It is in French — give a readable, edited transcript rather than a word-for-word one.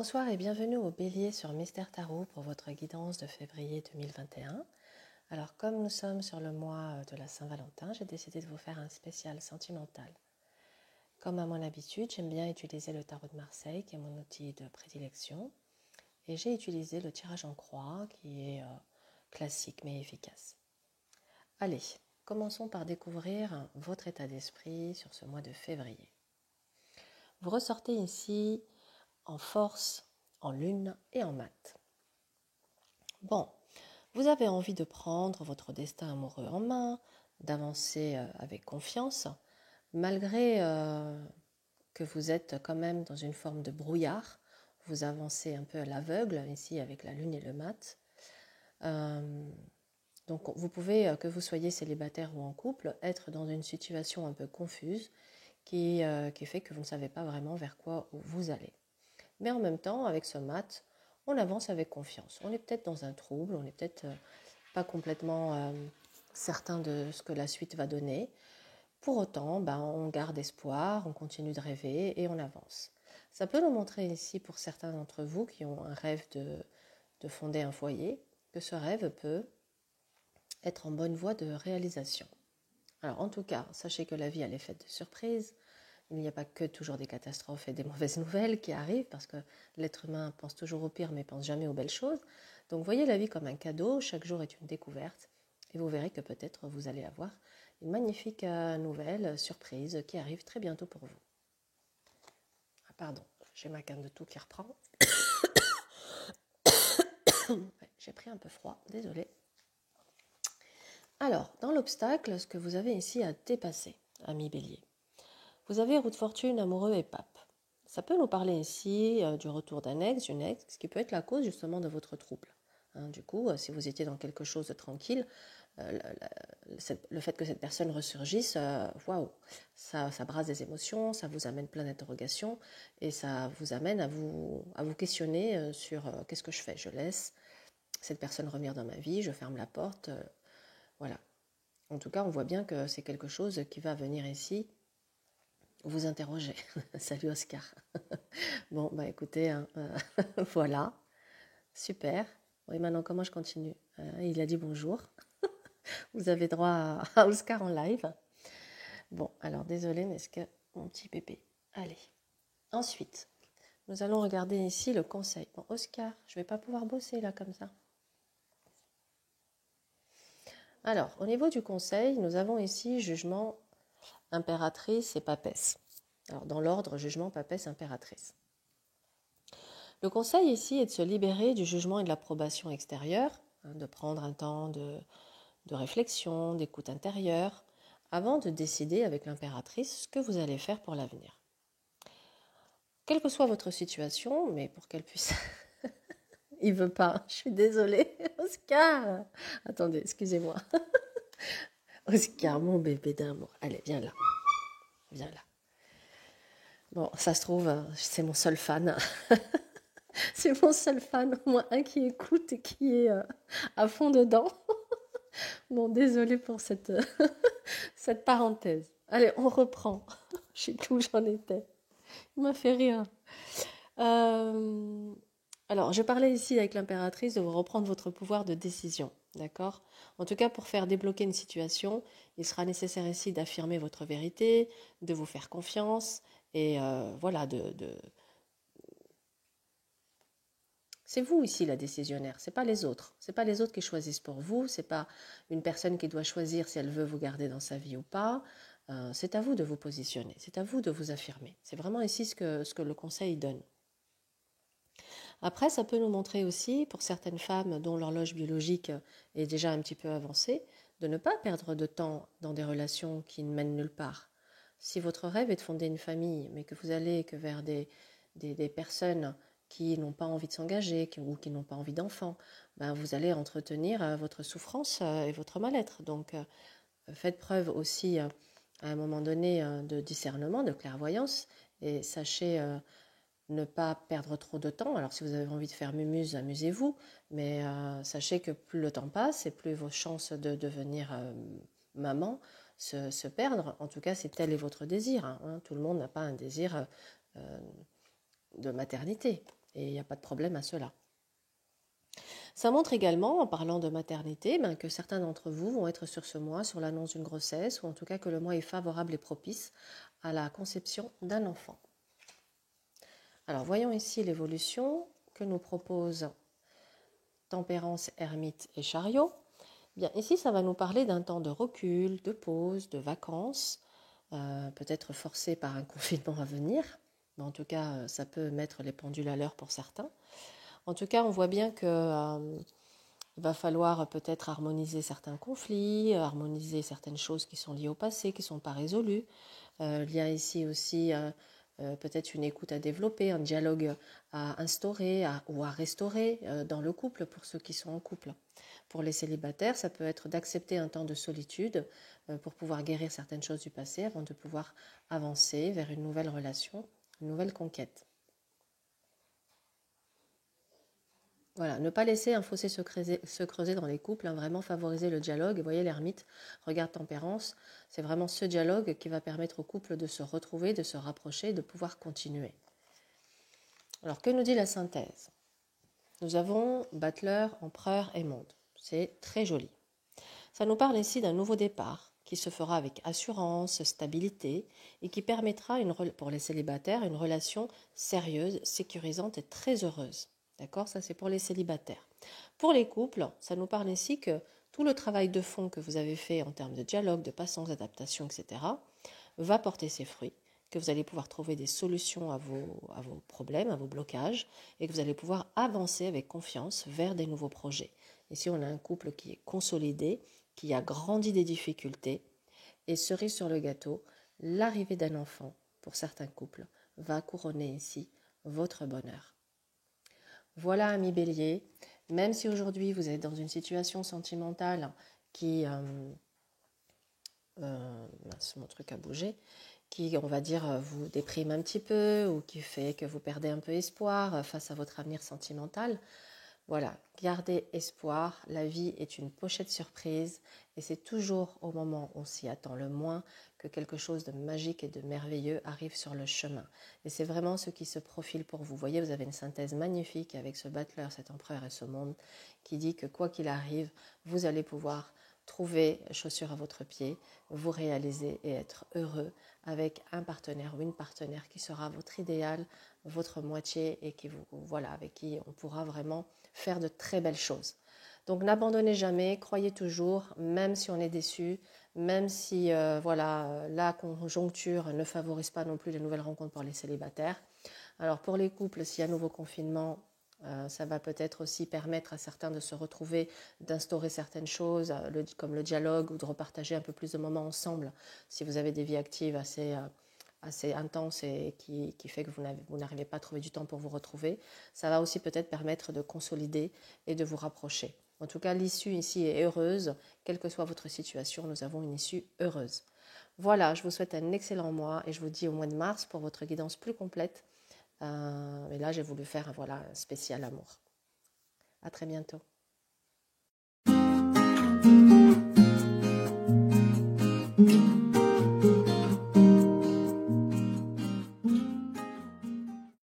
Bonsoir et bienvenue au Bélier sur Mystère Tarot pour votre guidance de février 2021. Alors comme nous sommes sur le mois de la Saint-Valentin, j'ai décidé de vous faire un spécial sentimental. Comme à mon habitude, j'aime bien utiliser le tarot de Marseille qui est mon outil de prédilection. Et j'ai utilisé le tirage en croix qui est classique mais efficace. Allez, commençons par découvrir votre état d'esprit sur ce mois de février. Vous ressortez ici en force, en lune et en mat. Bon, vous avez envie de prendre votre destin amoureux en main, d'avancer avec confiance, malgré que vous êtes quand même dans une forme de brouillard. Vous avancez un peu à l'aveugle, ici avec la lune et le mat. Donc vous pouvez, que vous soyez célibataire ou en couple, être dans une situation un peu confuse qui fait que vous ne savez pas vraiment vers quoi vous allez. Mais en même temps, avec ce mat, on avance avec confiance. On est peut-être dans un trouble, on n'est peut-être pas complètement certain de ce que la suite va donner. Pour autant, on garde espoir, on continue de rêver et on avance. Ça peut nous montrer ici, pour certains d'entre vous qui ont un rêve de fonder un foyer, que ce rêve peut être en bonne voie de réalisation. Alors en tout cas, sachez que la vie elle est faite de surprises. Il n'y a pas que toujours des catastrophes et des mauvaises nouvelles qui arrivent parce que l'être humain pense toujours au pire mais pense jamais aux belles choses. Donc voyez la vie comme un cadeau, chaque jour est une découverte et vous verrez que peut-être vous allez avoir une magnifique nouvelle surprise qui arrive très bientôt pour vous. Ah pardon, j'ai ma canne de tout qui reprend. J'ai pris un peu froid, désolée. Alors, dans l'obstacle, ce que vous avez ici à dépasser, ami Bélier. Vous avez roue de fortune, amoureux et pape. Ça peut nous parler ici du retour d'un ex, d'une ex, ce qui peut être la cause justement de votre trouble. Du coup, si vous étiez dans quelque chose de tranquille, le fait que cette personne ressurgisse, waouh, ça brasse des émotions, ça vous amène plein d'interrogations et ça vous amène à vous questionner sur qu'est-ce que je fais. Je laisse cette personne revenir dans ma vie, je ferme la porte, voilà. En tout cas, on voit bien que c'est quelque chose qui va venir ici vous interroger. Salut Oscar. Bon, écoutez, voilà, super. Oui, maintenant, comment je continue? Il a dit bonjour. Vous avez droit à Oscar en live. Bon, alors désolé, mais est-ce que mon petit bébé... Allez. Ensuite, nous allons regarder ici le conseil. Bon, Oscar, je ne vais pas pouvoir bosser là comme ça. Alors, au niveau du conseil, nous avons ici jugement, impératrice et papesse. Alors, dans l'ordre, jugement, papesse, impératrice. Le conseil ici est de se libérer du jugement et de l'approbation extérieure, de prendre un temps de réflexion, d'écoute intérieure, avant de décider avec l'impératrice ce que vous allez faire pour l'avenir. Quelle que soit votre situation, mais pour qu'elle puisse... Il veut pas, je suis désolée. Oscar! Attendez, excusez-moi. Oscar, mon bébé d'amour. Allez, viens là. Viens là. Bon, ça se trouve, c'est mon seul fan. C'est mon seul fan, au moins un qui écoute et qui est à fond dedans. Bon, désolée pour cette, cette parenthèse. Allez, on reprend. Je sais plus où j'en étais. Il m'a fait rire. Alors, je parlais ici avec l'impératrice de vous reprendre votre pouvoir de décision, d'accord? En tout cas, pour faire débloquer une situation, il sera nécessaire ici d'affirmer votre vérité, de vous faire confiance, et voilà, C'est vous ici la décisionnaire, c'est pas les autres. C'est pas les autres qui choisissent pour vous, c'est pas une personne qui doit choisir si elle veut vous garder dans sa vie ou pas. C'est à vous de vous positionner, c'est à vous de vous affirmer. C'est vraiment ici ce que le conseil donne. Après, ça peut nous montrer aussi, pour certaines femmes dont l'horloge biologique est déjà un petit peu avancée, de ne pas perdre de temps dans des relations qui ne mènent nulle part. Si votre rêve est de fonder une famille, mais que vous allez que vers des personnes qui n'ont pas envie de s'engager ou qui n'ont pas envie d'enfants, vous allez entretenir votre souffrance et votre mal-être. Donc, faites preuve aussi, à un moment donné, de discernement, de clairvoyance, et sachez ne pas perdre trop de temps. Alors, si vous avez envie de faire mumuse, amusez-vous, mais sachez que plus le temps passe et plus vos chances de devenir maman se perdent. En tout cas, si tel est votre désir. Tout le monde n'a pas un désir de maternité. Et il n'y a pas de problème à cela. Ça montre également, en parlant de maternité, que certains d'entre vous vont être sur ce mois, sur l'annonce d'une grossesse, ou en tout cas que le mois est favorable et propice à la conception d'un enfant. Alors voyons ici l'évolution que nous proposent Tempérance, Ermite et Chariot. Bien, ici, ça va nous parler d'un temps de recul, de pause, de vacances, peut-être forcé par un confinement à venir, mais en tout cas, ça peut mettre les pendules à l'heure pour certains. En tout cas, on voit bien que il va falloir peut-être harmoniser certains conflits, harmoniser certaines choses qui sont liées au passé, qui ne sont pas résolues. Il y a ici aussi peut-être une écoute à développer, un dialogue à instaurer ou à restaurer dans le couple pour ceux qui sont en couple. Pour les célibataires, ça peut être d'accepter un temps de solitude pour pouvoir guérir certaines choses du passé avant de pouvoir avancer vers une nouvelle relation, une nouvelle conquête. Voilà, ne pas laisser un fossé se creuser dans les couples, vraiment favoriser le dialogue. Vous voyez, l'ermite regarde Tempérance, c'est vraiment ce dialogue qui va permettre au couple de se retrouver, de se rapprocher, de pouvoir continuer. Alors, que nous dit la synthèse? Nous avons Battleur, Empereur et Monde. C'est très joli. Ça nous parle ici d'un nouveau départ qui se fera avec assurance, stabilité et qui permettra pour les célibataires une relation sérieuse, sécurisante et très heureuse. D'accord? Ça, c'est pour les célibataires. Pour les couples, ça nous parle ici que tout le travail de fond que vous avez fait en termes de dialogue, de patience, d'adaptation, etc., va porter ses fruits, que vous allez pouvoir trouver des solutions à vos problèmes, à vos blocages, et que vous allez pouvoir avancer avec confiance vers des nouveaux projets. Ici, on a un couple qui est consolidé, qui a grandi des difficultés, et cerise sur le gâteau, l'arrivée d'un enfant, pour certains couples, va couronner ici votre bonheur. Voilà, amis Bélier, même si aujourd'hui vous êtes dans une situation sentimentale qui... mon truc a bougé, qui, on va dire, vous déprime un petit peu ou qui fait que vous perdez un peu espoir face à votre avenir sentimental. Voilà, gardez espoir, la vie est une pochette surprise et c'est toujours au moment où on s'y attend le moins que quelque chose de magique et de merveilleux arrive sur le chemin. Et c'est vraiment ce qui se profile pour vous. Vous voyez, vous avez une synthèse magnifique avec ce battleur, cet empereur et ce monde qui dit que quoi qu'il arrive, vous allez pouvoir trouver chaussure à votre pied, vous réaliser et être heureux avec un partenaire ou une partenaire qui sera votre idéal, votre moitié et qui avec qui on pourra vraiment faire de très belles choses. Donc n'abandonnez jamais, croyez toujours, même si on est déçu, même si la conjoncture ne favorise pas non plus les nouvelles rencontres pour les célibataires. Alors pour les couples, s'il y a un nouveau confinement, ça va peut-être aussi permettre à certains de se retrouver, d'instaurer certaines choses comme le dialogue ou de repartager un peu plus de moments ensemble si vous avez des vies actives assez intenses et qui fait que vous n'arrivez pas à trouver du temps pour vous retrouver. Ça va aussi peut-être permettre de consolider et de vous rapprocher. En tout cas, l'issue ici est heureuse. Quelle que soit votre situation, nous avons une issue heureuse. Voilà, je vous souhaite un excellent mois et je vous dis au mois de mars pour votre guidance plus complète. Et là, j'ai voulu faire un spécial amour. À très bientôt.